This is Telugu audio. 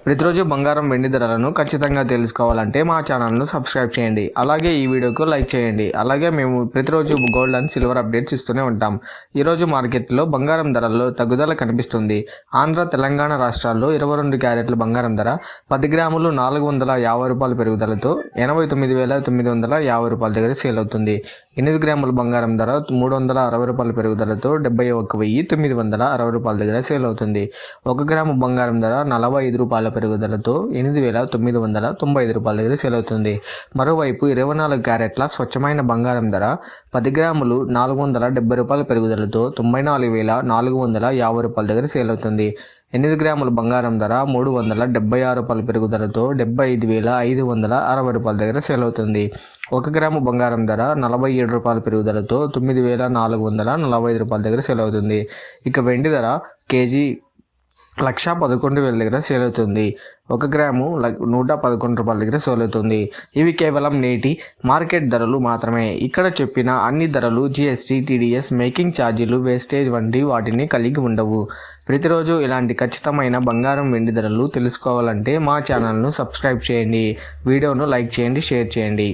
ప్రతిరోజు బంగారం వెండి ధరలను ఖచ్చితంగా తెలుసుకోవాలంటే మా ఛానల్ను సబ్స్క్రైబ్ చేయండి. అలాగే ఈ వీడియోకు లైక్ చేయండి. అలాగే మేము ప్రతిరోజు గోల్డ్ అండ్ సిల్వర్ అప్డేట్స్ ఇస్తూనే ఉంటాం. ఈరోజు మార్కెట్లో బంగారం ధరల్లో తగ్గుదల కనిపిస్తుంది. ఆంధ్ర, తెలంగాణ రాష్ట్రాల్లో 22 క్యారెట్ల బంగారం ధర 10 గ్రాములు 450 రూపాయల పెరుగుదలతో 89,950 రూపాయల దగ్గర సేల్ అవుతుంది. 8 గ్రాముల బంగారం ధర 360 రూపాయల పెరుగుదలతో 71,960 రూపాయల దగ్గర సేల్ అవుతుంది. 1 గ్రాము బంగారం ధర 45 రూపాయల పెరుగుదలతో 8,995 రూపాయల దగ్గర సేల్ అవుతుంది. మరోవైపు 24 క్యారెట్ల స్వచ్ఛమైన బంగారం ధర 10 గ్రాములు 470 రూపాయల పెరుగుదలతో 94,450 రూపాయల దగ్గర సేల్ అవుతుంది. 8 గ్రాముల బంగారం ధర 376 రూపాయల పెరుగుదలతో 75,560 రూపాయల దగ్గర సేల్ అవుతుంది. 1 గ్రాము బంగారం ధర 47 రూపాయల పెరుగుదలతో 9,445 రూపాయల దగ్గర సేల్ అవుతుంది. ఇక వెండి ధర కేజీ 1,11,000 దగ్గర సేల్ అవుతుంది. 1 గ్రాము 111 రూపాయల దగ్గర సేల్ అవుతుంది. ఇవి కేవలం నేటి మార్కెట్ ధరలు మాత్రమే. ఇక్కడ చెప్పిన అన్ని ధరలు జిఎస్టీ, టీడీఎస్, మేకింగ్ ఛార్జీలు, వేస్టేజ్ వంటి వాటిని కలిగి ఉండవు. ప్రతిరోజు ఇలాంటి ఖచ్చితమైన బంగారం వెండి ధరలు తెలుసుకోవాలంటే మా ఛానల్ను సబ్స్క్రైబ్ చేయండి. వీడియోను లైక్ చేయండి, షేర్ చేయండి.